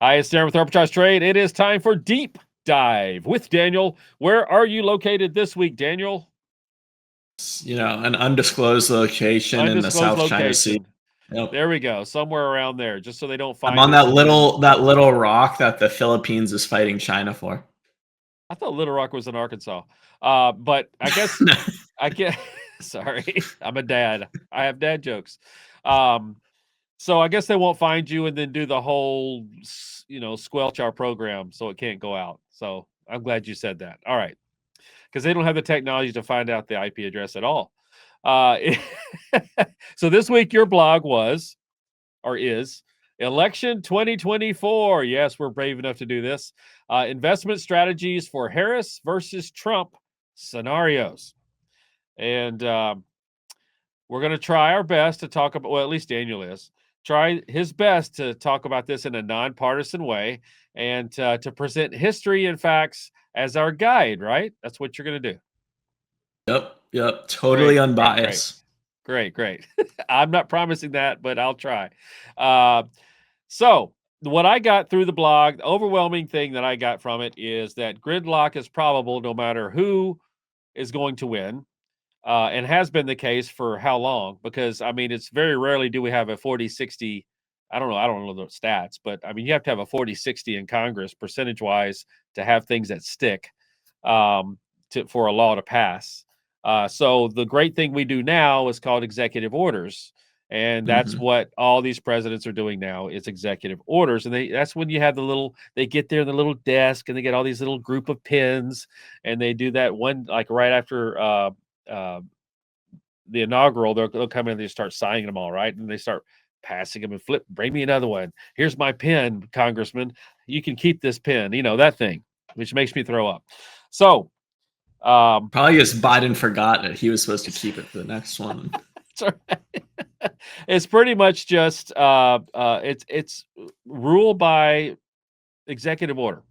Hi, it's Darren with Arbitrage Trade. It is time for Deep Dive with Daniel. Where are you located this week, Daniel? An undisclosed location in the Undisclosed South China Sea. location. Yep. There we go. Somewhere around there, just so they don't I'm find on us that and then little rock that the Philippines is fighting China for. I thought Little Rock was in Arkansas. But I guess I get sorry. I'm a dad. I have dad jokes. Um, so I guess they won't find you and then do the whole squelch our program so it can't go out. So I'm glad you said that. All right. Because they don't have the technology to find out the IP address at all. Uh, so this week, your blog was or is election 2024. Yes, we're brave enough to do this. Investment strategies for Harris versus Trump scenarios. And we're going to try our best to talk about, well, at least Daniel is, try his best to talk about this in a nonpartisan way and to present history and facts as our guide, right? That's what you're going to do. Yep. Totally Great, great, great, unbiased. great, great. I'm not promising that, but I'll try. Uh, so, what I got through the blog, the overwhelming thing that I got from it is that gridlock is probable no matter who is going to win, and has been the case for how long? Because, I mean, it's very rarely do we have a 40-60. I don't know the stats, but I mean, you have to have a 40-60 in Congress percentage wise to have things that stick for a law to pass. So the great thing we do now is called executive orders, and that's Hmm. what all these presidents are doing now is executive orders. And that's when you have they get there in the little desk and they get all these little group of pins, and they do that one like right after uh, the inaugural. They'll come in and they start signing them all right, and they start passing them and flip. Bring me another one. Here's my pen, Congressman. You can keep this pen. That thing, which makes me throw up. So um, Probably because Biden forgot that he was supposed to keep it for the next one. it's pretty much just it's rule by executive order.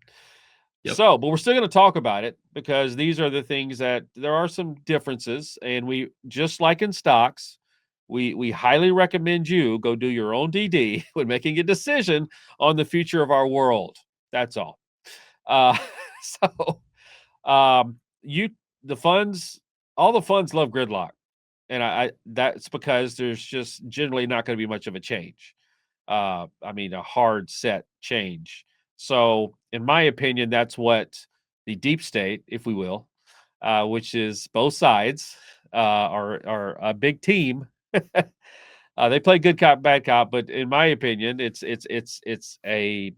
Yep. So, but we're still going to talk about it because these are the things that there are some differences, and we just like in stocks, we highly recommend you go do your own DD when making a decision on the future of our world. That's all. Uh, so, you the funds, all the funds love gridlock, and I that's because there's just generally not going to be much of a change. I mean, a hard set change. So, in my opinion, that's what the deep state, if we will, which is both sides, are a big team. They play good cop, bad cop, but in my opinion, it's a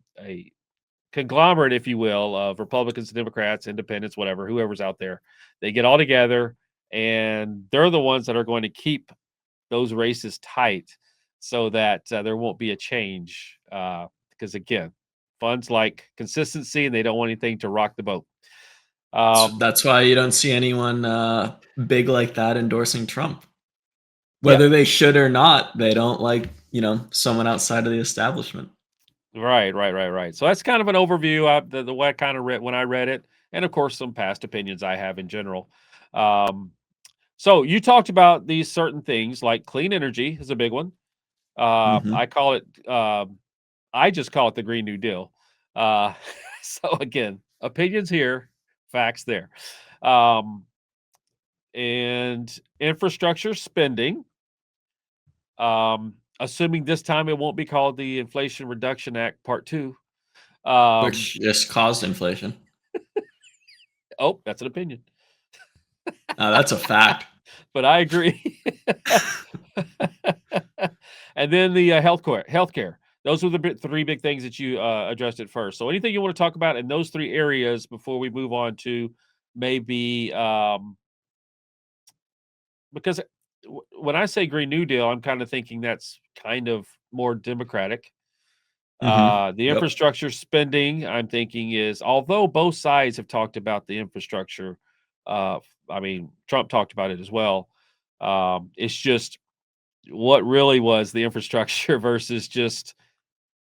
conglomerate, if you will, of Republicans, Democrats, Independents, whatever, whoever's out there. They get all together, and they're the ones that are going to keep those races tight so that there won't be a change. Because again, funds like consistency, and they don't want anything to rock the boat. Um, That's why you don't see anyone big like that endorsing Trump. yeah, Whether they should or not, they don't like, someone outside of the establishment. right. So that's kind of an overview of the way I kind of read when I read it, and of course some past opinions I have in general. Um, so you talked about these certain things like clean energy is a big one. Hmm. I call it. I just call it the Green New Deal. Uh, so again, opinions here, facts there. Um, and infrastructure spending. Assuming this time it won't be called the Inflation Reduction Act Part Two. Um, Which just caused inflation. oh, that's an opinion, That's a fact. but I agree. And then the healthcare. Those were the three big things that you addressed at first. So anything you want to talk about in those three areas before we move on to maybe because when I say Green New Deal, I'm kind of thinking that's kind of more democratic. Hmm. The Yep. infrastructure spending, I'm thinking, is although both sides have talked about the infrastructure, uh, I mean, Trump talked about it as well. It's just what really was the infrastructure versus just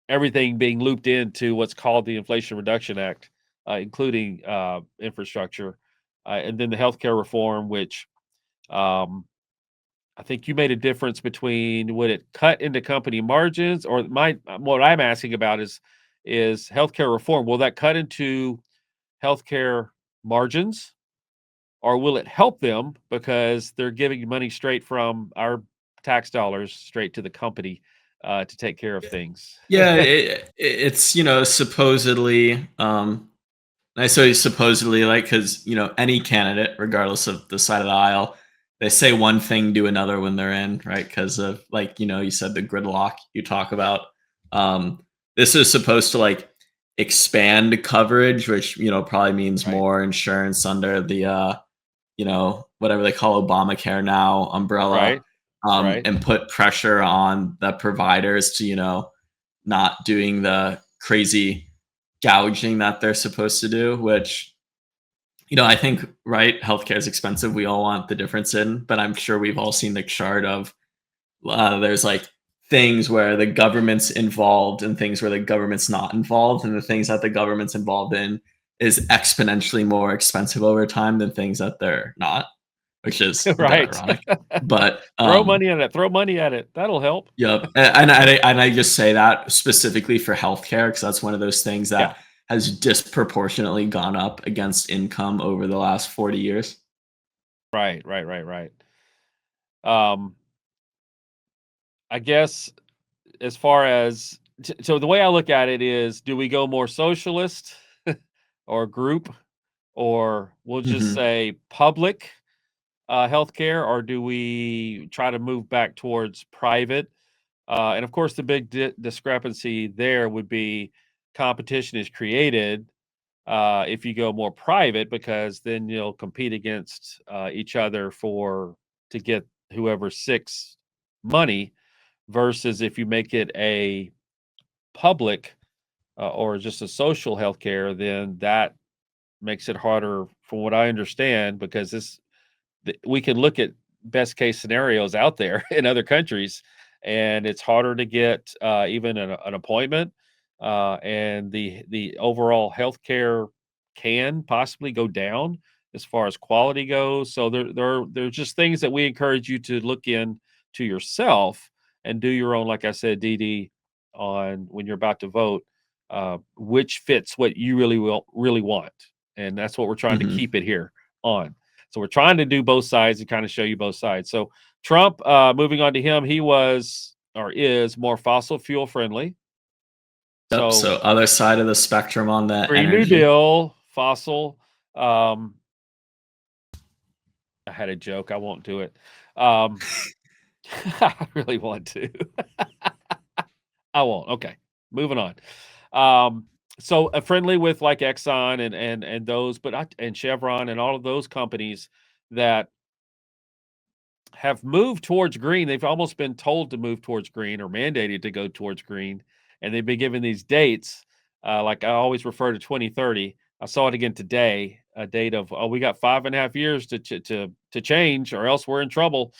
everything being looped into what's called the Inflation Reduction Act, including infrastructure, and then the healthcare reform, which um, I think you made a difference between would it cut into company margins, or what I'm asking about is healthcare reform. Will that cut into healthcare margins, or will it help them because they're giving money straight from our tax dollars straight to the company to take care of things? Yeah, it's supposedly I say supposedly, like, because any candidate, regardless of the side of the aisle, they say one thing, do another when they're in, right? Because of, like, you said, the gridlock you talk about. Um, this is supposed to, like, expand coverage, which probably means Right, more insurance under the whatever they call Obamacare now umbrella, right, right, and put pressure on the providers to not doing the crazy gouging that they're supposed to do, which I think, right, healthcare is expensive. We all want the difference in, but I'm sure we've all seen the chart of there's like things where the government's involved and things where the government's not involved, and the things that the government's involved in is exponentially more expensive over time than things that they're not, which is a bit right. ironic. But Throw money at it. Throw money at it. That'll help. yep, and I just say that specifically for healthcare because that's one of those things Yeah. that has disproportionately gone up against income over the last 40 years. Right, right, right, right. Um, I guess as far as so the way I look at it is, do we go more socialist or group, or we'll just Mhm. say public healthcare, or do we try to move back towards private? And of course, the big discrepancy there would be competition is created if you go more private, because then you'll compete against each other for to get whoever sick's money, versus if you make it a public or just a social healthcare, then that makes it harder, from what I understand, because we can look at best case scenarios out there in other countries, and it's harder to get even an appointment, and the overall healthcare can possibly go down as far as quality goes. So there's just things that we encourage you to look in to yourself and do your own, like I said, DD, on when you're about to vote, which fits what you really want, and that's what we're trying to Mhm. keep it here on. So we're trying to do both sides and kind of show you both sides. So Trump, moving on to him, he was or is more fossil fuel friendly. Yep. So So other side of the spectrum on the Green New energy. Deal, fossil. Um, I had a joke. I won't do it. Um, I really want to. I won't. Okay, moving on. So friendly with like Exxon and those, but and Chevron and all of those companies that have moved towards green. They've almost been told to move towards green or mandated to go towards green, and they've been given these dates. Like I always refer to 2030. I saw it again today, a date of, oh, we got 5.5 years to change, or else we're in trouble.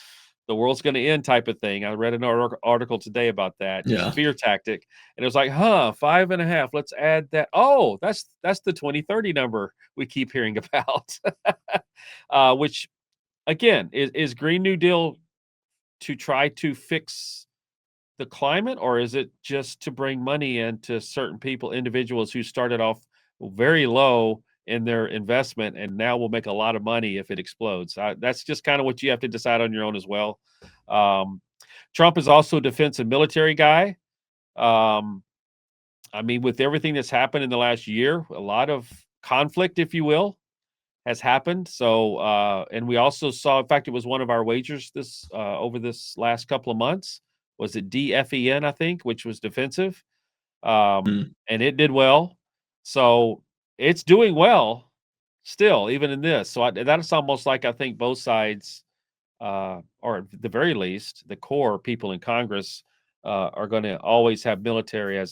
The world's going to end, type of thing. I read an article today about that, just Yeah. fear tactic, and it was like, huh, 5.5. Let's add that. Oh, that's the 2030 number we keep hearing about, which again, is Green New Deal to try to fix the climate, or is it just to bring money into certain people, individuals who started off very low in their investment and now will make a lot of money if it explodes? That's just kind of what you have to decide on your own as well. Um, Trump is also a defense and military guy. Um, I mean, with everything that's happened in the last year, a lot of conflict, if you will, has happened. So, and we also saw, in fact, it was one of our wagers this over this last couple of months. Was it DFEN, I think, which was defensive, Mm. and it did well. So it's doing well still, even in this. So that's almost like, I think both sides, or at the very least, the core people in Congress are going to always have military I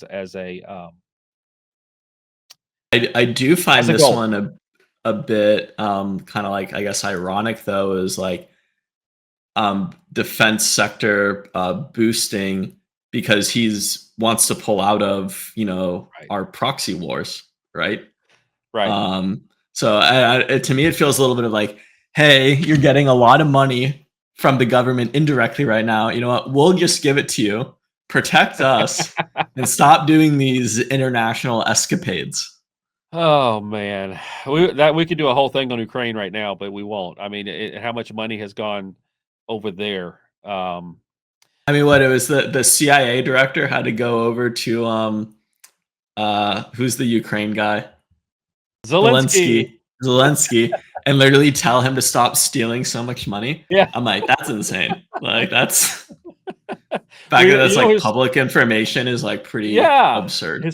do as find a this goal. one a bit kind of like, I guess, ironic though, is like defense sector boosting because he's wants to pull out of Right. our proxy wars, right? Right. Um, so to me, it feels a little bit of like, hey, you're getting a lot of money from the government indirectly right now. You know what? We'll just give it to you. Protect us and stop doing these international escapades. Oh man, we could do a whole thing on Ukraine right now, but we won't. I mean, how much money has gone over there? I mean, what it was the CIA director had to go over to who's the Ukraine guy? Zelensky. Zelensky, and literally tell him to stop stealing so much money. Yeah, I'm like, that's insane. Like that's fact that we, that's you know, like public information is like pretty yeah, absurd.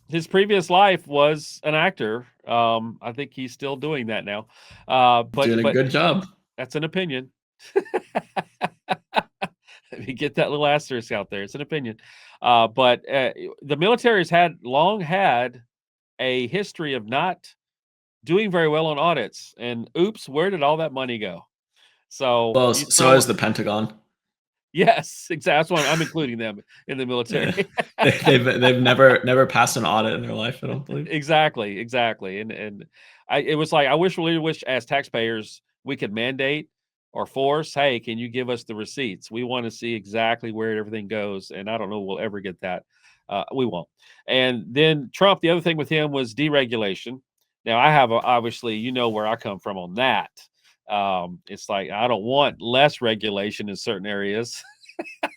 his previous life was an actor. I think he's still doing that now. Doing a But good job. that's an opinion. Let me get that little asterisk out there. It's an opinion. But the military has long had a history of not doing very well on audits. And oops, where did all that money go? So Well, you so throw, is the Pentagon. yes, exactly. That's why I'm including them in the military. Yeah. They've never passed an audit in their life, I don't believe. Exactly, exactly. And it was like I really wish as taxpayers we could mandate or force, hey, can you give us the receipts? We want to see exactly where everything goes. And I don't know we'll ever get that. We won't. And then Trump, the other thing with him was deregulation. Now I have obviously, you know where I come from on that. It's like I don't want less regulation in certain areas.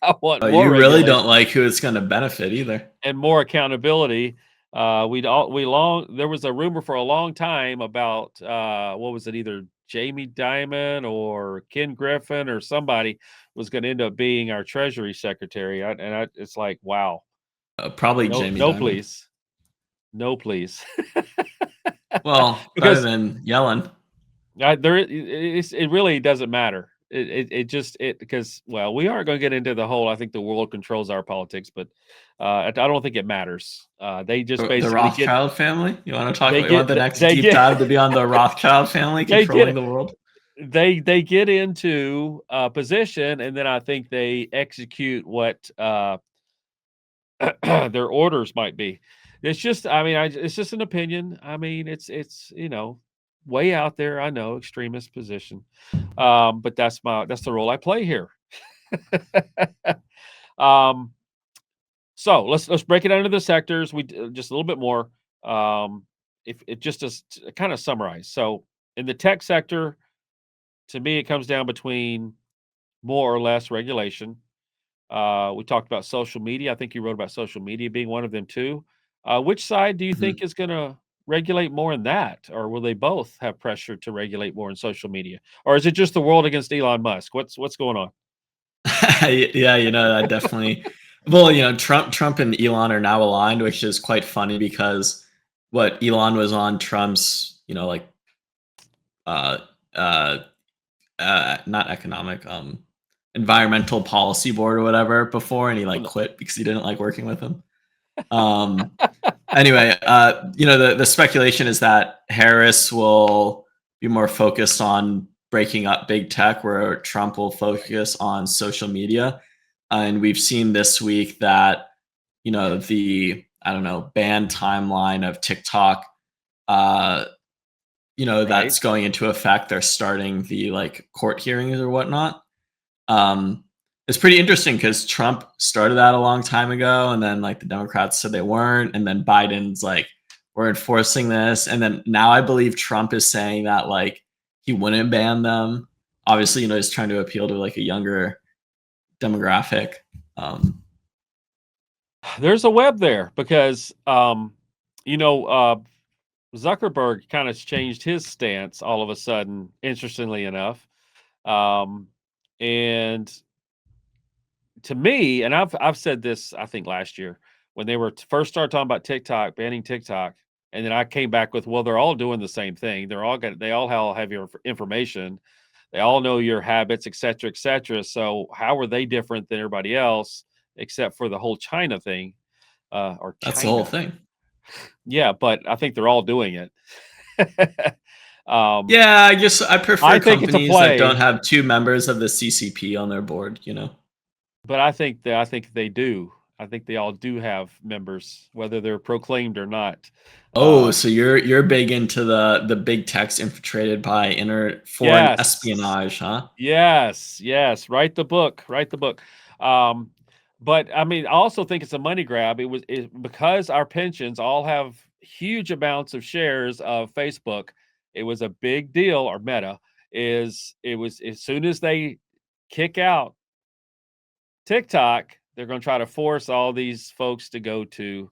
I want more You really regulation don't like who it's going to benefit either. and more accountability. There was a rumor for a long time about what was it, either Jamie Dimon or Ken Griffin or somebody was going to end up being our Treasury Secretary. It's like, wow, Probably no, Jamie no, Dimon. please, no, please, Well, better because than Yellen. it really doesn't matter. Because well, we aren't going to get into the whole. I think the world controls our politics, but I don't think it matters. They just The basically Rothschild family. You want to talk they about? You want get the next they deep get dive to be on the Rothschild family they controlling get the world? they get into a position, and then I think they execute what their orders might be. It's just, I mean, it's just an opinion. I mean, it's way out there. I know, extremist position, but that's the role I play here. um, so let's break it down into the sectors. Just a little bit more. If it just to kind of summarize. So in the tech sector, to me, it comes down between more or less regulation. We talked about social media. I think you wrote about social media being one of them too. Which side do you think Mhm. is going to regulate more in that, or will they both have pressure to regulate more in social media, or is it just the world against Elon Musk? What's going on? Yeah, that definitely. Well, Trump and Elon are now aligned, which is quite funny because what Elon was on Trump's, like uh uh not economic, environmental policy board or whatever before, and he Well, like quit because he didn't like working with him. Um Anyway, the speculation is that Harris will be more focused on breaking up big tech, where Trump will focus on social media. And we've seen this week that, the, I don't know, ban timeline of TikTok, uh, right. that's going into effect. They're starting the like court hearings or whatnot. Um, it's pretty interesting because Trump started that a long time ago, and then like the Democrats said they weren't, and then Biden's like, we're enforcing this, and then now I believe Trump is saying that like he wouldn't ban them. Obviously, he's trying to appeal to like a younger demographic. Um, There's a web there because you know uh, Zuckerberg kind of changed his stance all of a sudden. Interestingly enough, um, and to me, and I've said this I think last year when they were first started talking about TikTok banning TikTok, and then I came back with, well, they're all doing the same thing. They all have your information. They all know your habits, et cetera, et cetera. So how are they different than everybody else, except for the whole China thing or that's the whole China? thing. Yeah, but I think they're all doing it. um, Yeah, I guess I prefer I think it's a companies that don't play, have two members of the CCP on their board. but I think they do. I think they all do have members, whether they're proclaimed or not. Oh, so you're big into the big techs infiltrated by inner foreign Yes, espionage, huh? yes, yes. Write the book. Write the book. Um, But I mean, I also think it's a money grab. Because our pensions all have huge amounts of shares of Facebook. It was a big deal, or Meta is it was as soon as they kick out TikTok, they're going to try to force all these folks to go to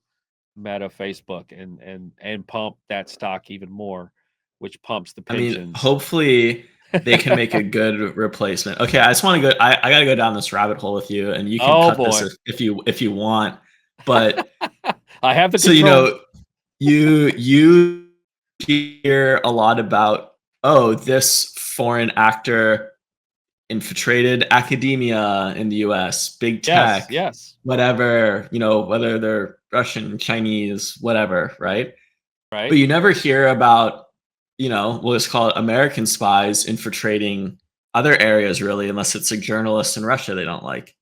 Meta, Facebook, and pump that stock even more, which pumps the I mean, pensions. hopefully they can make a good replacement. Okay, I just want to go. I got to go down this rabbit hole with you, and you can Oh cut this boy, if you want. But I have the so you controls. know, you hear a lot about, oh, this foreign actor infiltrated academia in the US, big Yes, tech, yes, whatever, whether they're Russian, Chinese, whatever, right? But right. you never hear about, we'll just call it American spies infiltrating other areas, really, unless it's a journalist in Russia they don't like.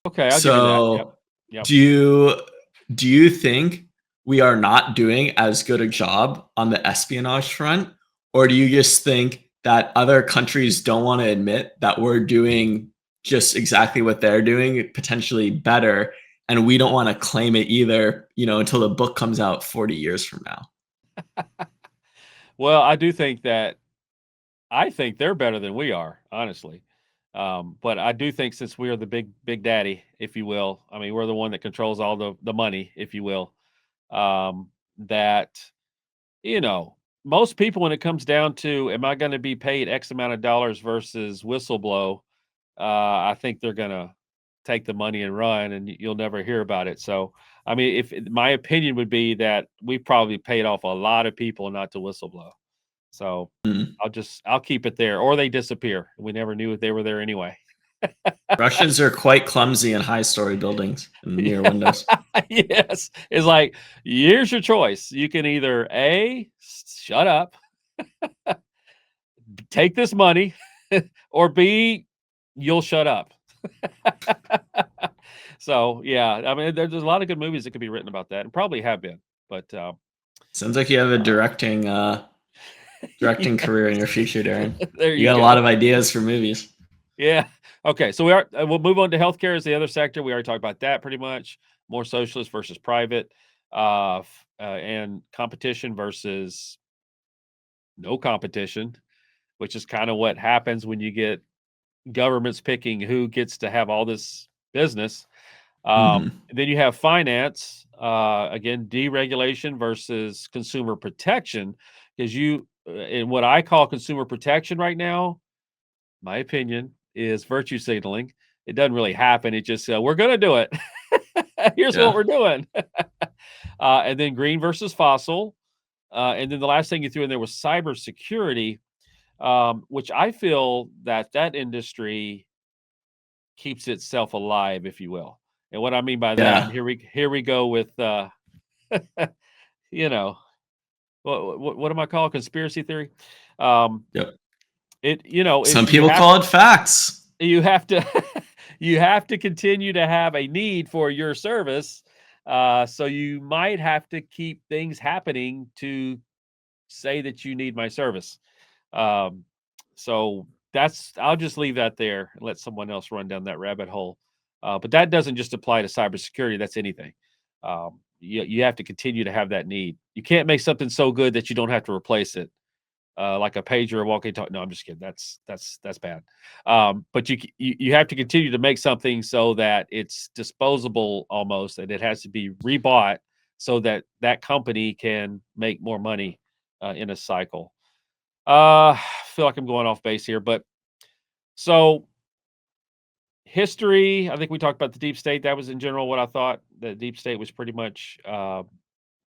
Okay, I'll give you that. Yep, So yep. do you think we are not doing as good a job on the espionage front? Or do you just think that other countries don't want to admit that we're doing just exactly what they're doing, potentially better, and we don't want to claim it either, until the book comes out 40 years from now? Well, I do think that I think they're better than we are, honestly. But I do think since we are the big daddy, if you will, I mean, we're the one that controls all the money, if you will. That you know, most people, when it comes down to, am I going to be paid X amount of dollars versus whistleblow? I think they're going to take the money and run, and you'll never hear about it. So, I mean, if my opinion would be that we probably paid off a lot of people not to whistleblow. So Mm. I'll keep it there, or they disappear. We never knew if they were there anyway. Russians are quite clumsy in high-story buildings and near Yeah. windows. Yes, it's like, here's your choice. You can either A, shut up, take this money, or B, you'll shut up. So yeah, I mean, there's a lot of good movies that could be written about that, and probably have been. But Sounds like you have a uh, directing yeah, career in your future, Darren. there You you got a lot go. of ideas for movies. Yeah. Okay. So we'll move on to healthcare as the other sector. We already talked about that pretty much. More socialist versus private, and competition versus no competition, which is kind of what happens when you get governments picking who gets to have all this business. Mhm. Then you have finance, again, deregulation versus consumer protection, because in what I call consumer protection right now, my opinion is virtue signaling. It doesn't really happen. It just, we're going to do it. Here's what Yeah. we're doing. And then green versus fossil. And then the last thing you threw in there was cybersecurity, which I feel that industry keeps itself alive, if you will. And what I mean by that, and Yeah. here we go with, you know, what am I called? Conspiracy theory. Um, Yep. it Some you people have call it facts. you have to you have to continue to have a need for your service, so you might have to keep things happening to say that you need my service. um, so that's I'll just leave that there and let someone else run down that rabbit hole. But that doesn't just apply to cybersecurity, that's anything. You have to continue to have that need. You can't make something so good that you don't have to replace it, like a pager or walkie-talkie. No, I'm just kidding. That's bad. But you have to continue to make something so that it's disposable almost, and it has to be rebought so that that company can make more money in a cycle. I feel like I'm going off base here, but so history. I think we talked about the deep state. That was in general what I thought. The deep state was pretty much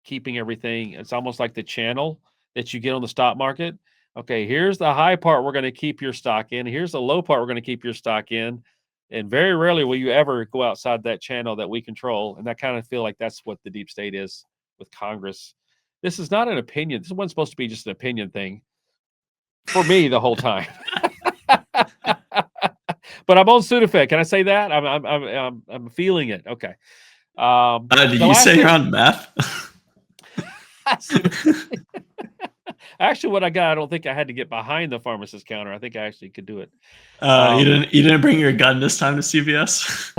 keeping everything. It's almost like the channel that you get on the stock market. Okay, here's the high part we're going to keep your stock in. Here's the low part we're going to keep your stock in. And very rarely will you ever go outside that channel that we control. And I kind of feel like that's what the deep state is with Congress. This is not an opinion. This wasn't supposed to be just an opinion thing for me the whole time. But I'm on Sudafed. Can I say that? I'm feeling it. Okay. Did The you last say you're thing, on meth? actually, what I got, I don't think I had to get behind the pharmacist counter. I think I actually could do it. You Um, didn't bring your gun this time to CVS?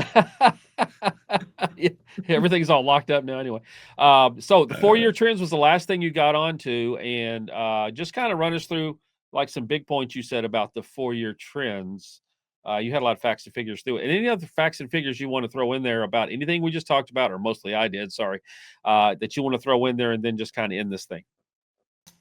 Yeah, everything's all locked up now anyway. So the 4-year trends was the last thing you got onto, and just kind of run us through like some big points you said about the 4-year trends. You had a lot of facts and figures through it. And any other facts and figures you want to throw in there about anything we just talked about, or mostly I did, sorry, that you want to throw in there and then just kind of end this thing.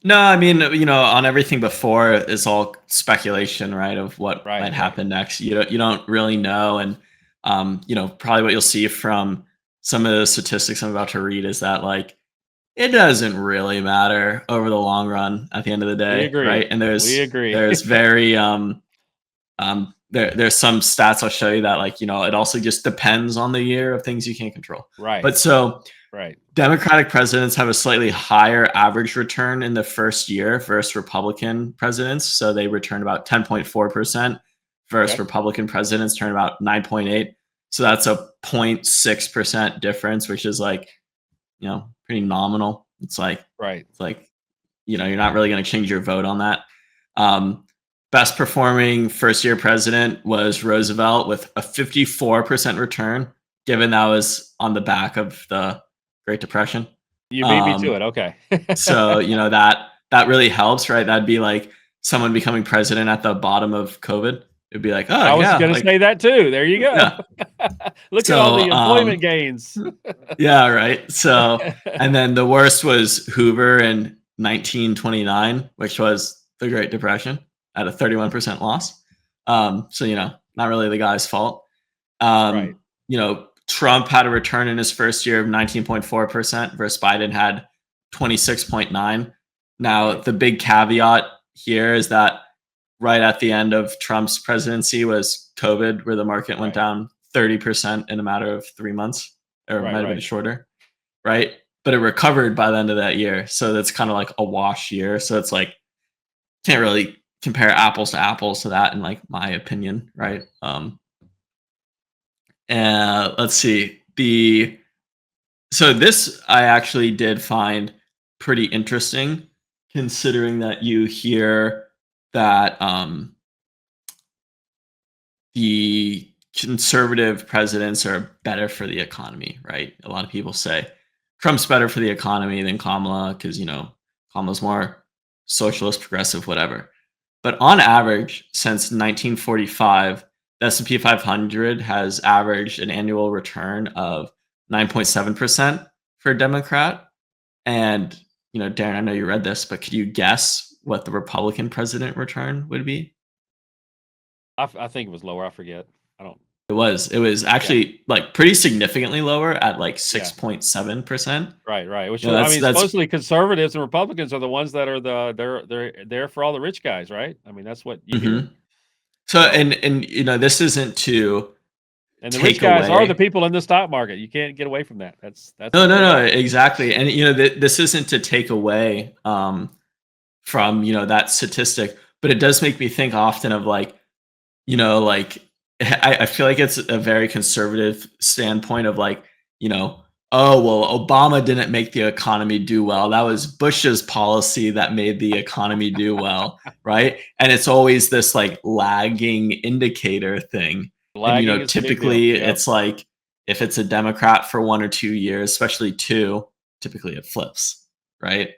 No, I mean, on everything before is all speculation, right? Of what Right, might right, happen next. You don't really know, and probably what you'll see from some of the statistics I'm about to read is that like it doesn't really matter over the long run at the end of the we day, right? agree. And We agree. there's very there's some stats I'll show you that like it also just depends on the year of things you can't control. Right, But so right. Democratic presidents have a slightly higher average return in the first year versus Republican presidents. So they return about 10.4% versus Okay. Republican presidents turn about 9.8. So that's a 0.6% difference, which is like, pretty nominal. Right. It's like, you're not really going to change your vote on that. Um, Best performing first year president was Roosevelt with a 54% return, given that was on the back of the Great Depression. You beat me to Um, it. Okay. so that really helps, right? That'd be like someone becoming president at the bottom of COVID. It'd be like, oh I was yeah, gonna like say that too. There you go. yeah. Look at all So the employment gains. yeah, right. So and then the worst was Hoover in 1929, which was the Great Depression at a 31% loss. So not really the guy's fault. Right. Trump had a return in his first year of 19.4% versus Biden had 26.9. Now, Right. the big caveat here is that right at the end of Trump's presidency was COVID, where the market went Right. down 30% in a matter of 3 months, or it Right. might have been Right. shorter, right? But it recovered by the end of that year. So that's kind of like a wash year. So it's like, can't really compare apples to apples to that in like my opinion, right? And let's see. So this I actually did find pretty interesting, considering that you hear that the conservative presidents are better for the economy, right? A lot of people say Trump's better for the economy than Kamala because Kamala's more socialist, progressive, whatever. But on average, since 1945, the S&P 500 has averaged an annual return of 9.7% for a Democrat. And, Darren, I know you read this, but could you guess what the Republican president return would be? I think it was lower. I forget. I don't. It was Yeah. actually like pretty significantly lower at like Yeah. 6.7%. Right. Right. Which I That's mean, supposedly conservatives and Republicans are the ones that are they're there for all the rich guys, right? I mean, that's what you hear. mhm. So So, and this isn't to and the rich take guys are the away. people in the stock market. You can't get away from that. That's No, what no, they no, are. exactly. And this isn't to take away from that statistic, but it does make me think often of like like I feel like it's a very conservative standpoint of like, oh well, Obama didn't make the economy do well. That was Bush's policy that made the economy do well, right? And it's always this like lagging indicator thing. And Lagging is a big deal. typically Yep. it's like if it's a Democrat for 1 or 2 years, especially two, typically it flips, right?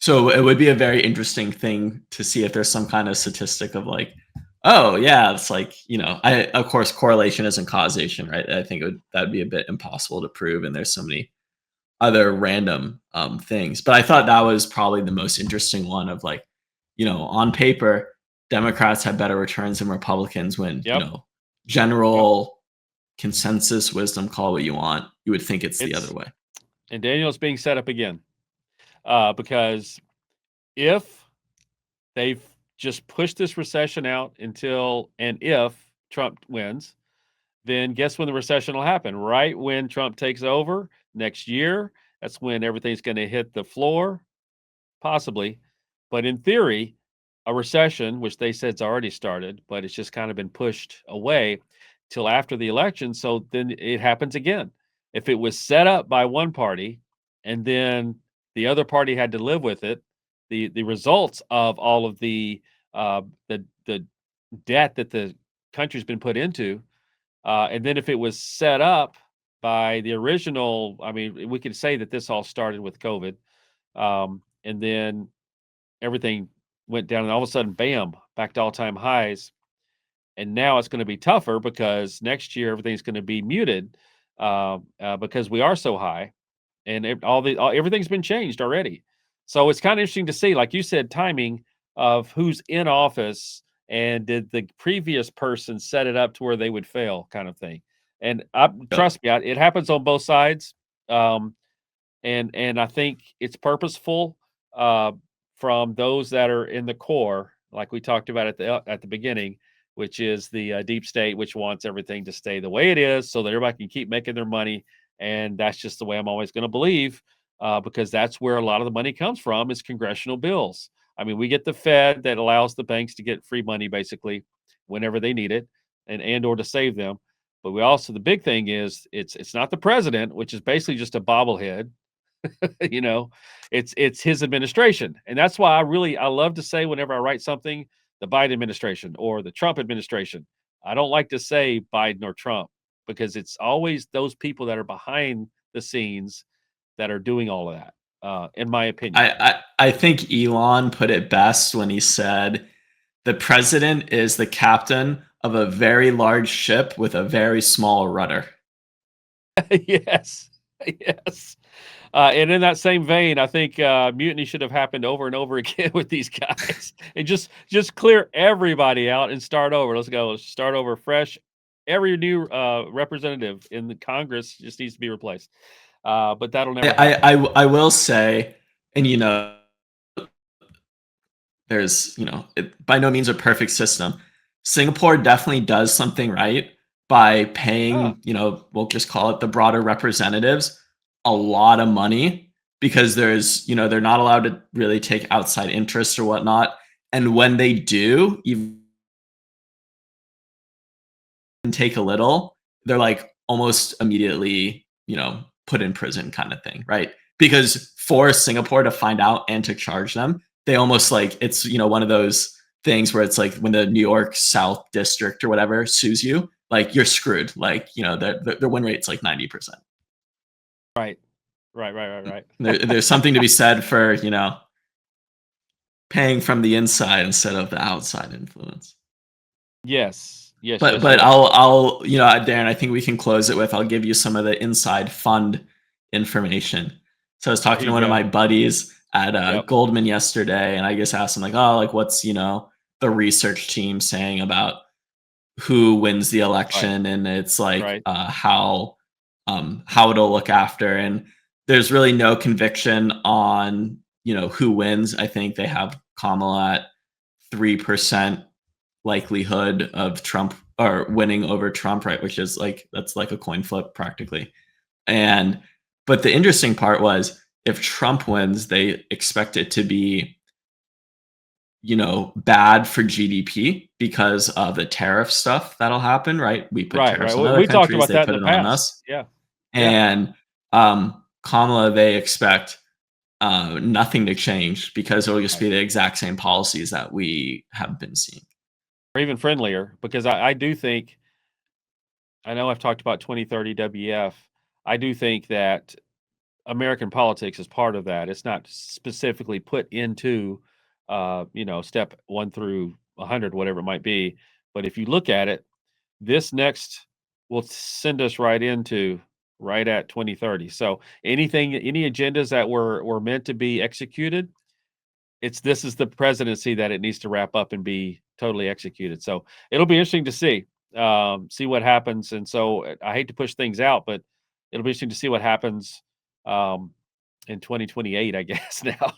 So it would be a very interesting thing to see if there's some kind of statistic of like, oh yeah, it's like I of course correlation isn't causation, right? I think that'd be a bit impossible to prove, and there's so many other random things. But I thought that was probably the most interesting one of like, on paper, Democrats have better returns than Republicans when Yep. Yep. general consensus wisdom, call what you want, you would think it's the other It's way. and Daniel's being set up again because if they've just pushed this recession out until and if Trump wins, then guess when the recession will happen? Right when Trump takes over next year. That's when everything's going to hit the floor, possibly. But in theory, a recession, which they said it's already started, but it's just kind of been pushed away till after the election. So then it happens again. If it was set up by one party and then the other party had to live with it, the results of all of the debt that the country's been put into, and then if it was set up by the original. I mean, we could say that this all started with COVID, and then everything went down, and all of a sudden, bam, back to all-time highs. And now it's going to be tougher because next year everything's going to be muted because we are so high, and everything's been changed already. So it's kind of interesting to see, like you said, timing of who's in office and did the previous person set it up to where they would fail, kind of thing. And Yeah. trust me, it happens on both sides. Um, and I think it's purposeful uh, from those that are in the core, like we talked about at the beginning, which is the deep state, which wants everything to stay the way it is, so that everybody can keep making their money. And that's just the way I'm always going to believe, because that's where a lot of the money comes from is congressional bills. I mean, we get the Fed that allows the banks to get free money basically whenever they need it, and or to save them. But we also, the big thing is it's not the president, which is basically just a bobblehead. you know, it's his administration, and that's why I love to say whenever I write something, the Biden administration or the Trump administration. I don't like to say Biden or Trump because it's always those people that are behind the scenes that are doing all of that. In my opinion. I think Elon put it best when he said the president is the captain of a very large ship with a very small rudder. Yes, yes. And in that same vein, I think mutiny should have happened over and over again with these guys, and just clear everybody out and start over. Let's go. Let's start over fresh. Every new representative in the Congress just needs to be replaced. But that'll never happen. I will say, and there's by no means a perfect system. Singapore definitely does something right by Oh, paying, we'll just call it the broader representatives, a lot of money because they're not allowed to really take outside interest or whatnot. And when they do, even take a little, they're like almost immediately, put in prison kind of thing, right? Because for Singapore to find out and to charge them, they almost like it's, one of those things where it's like when the New York South District or whatever sues you, like you're screwed. Like, their win rate's like 90%. right, right. There's something to be said for, paying from the inside instead of the outside influence. Yes, yes, But yes, but yes. I'll Darren, I think we can close it with I'll give you some of the inside fund information. So I was There talking to you one of go. my buddies at Yep. Goldman yesterday, and I just asked him like, oh, like what's the research team saying about who wins the Right, election, and it's like right. how it'll look after, and there's really no conviction on who wins. I think they have Kamala at 3% likelihood of Trump or winning over Trump, right? Which is like that's like a coin flip practically. And but the interesting part was if Trump wins, they expect it to be bad for GDP because of the tariff stuff that'll happen, right? We put Right, right. tariffs on We other we talked countries, about they that in put the it on past. us. Yeah, yeah. And Kamala, they expect nothing to change because it'll just Right. be the exact same policies that we have been seeing. Or even friendlier, because I do think, I know I've talked about 2030 WF. I do think that American politics is part of that. It's not specifically put into, step 1 through 100, whatever it might be. But if you look at it, this next will send us right at 2030. So any agendas that were meant to be executed, this is the presidency that it needs to wrap up and be totally executed. So it'll be interesting to see what happens. And so I hate to push things out, but it'll be interesting to see what happens um, in 2028, I guess now,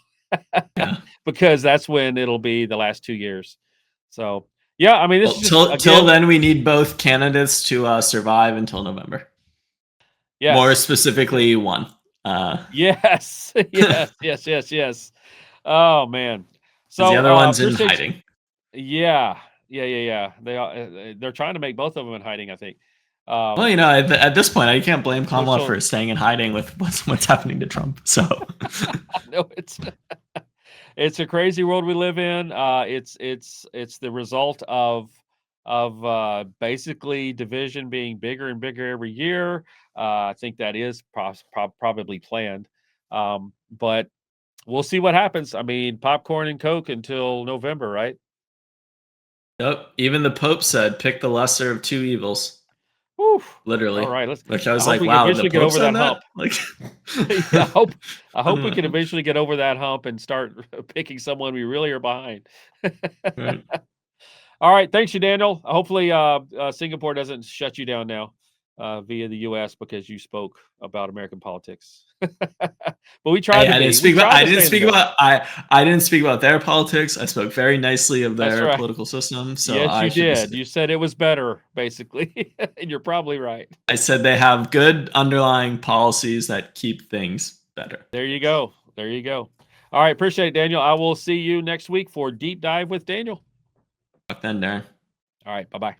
Yeah. because that's when it'll be the last 2 years. So yeah, I mean, this Well, is just till again, then, we need both candidates to survive until November. More yes, specifically, one. Uh, yes, because yes. Oh man. the So other one's in appreciate. hiding. Yeah, yeah. They're trying to make both of them in hiding, I think. Well, Um, at this point, I can't blame Kamala social for staying in hiding with what's happening to Trump. So, no, it's a crazy world we live in. It's the result of of basically division being bigger and bigger every year. I think that is probably planned. But we'll see what happens. I mean, popcorn and Coke until November, right? Yep. Even the Pope said, "Pick the lesser of two evils." Whew. Literally. All right, let's. Which I I was hope like, we can "Wow, the eventually get Pope over said that that?" hump. Like, Yeah, I hope we can uh, eventually get over that hump and start picking someone we really are behind. right. All right, thanks you, Daniel. Hopefully, Singapore doesn't shut you down now via the U.S. because you spoke about American politics. But we tried Hey, to I didn't be. We speak about. tried I to didn't stay in the speak middle. about. I didn't speak about their politics. I spoke very nicely of That's their right. political system. So Yes, I you should be did. safe. You said it was better, basically, and you're probably right. I said they have good underlying policies that keep things better. There you go. There you go. All right, appreciate it, Daniel. I will see you next week for Deep Dive with Daniel. Talk then, Darren. All right, bye bye.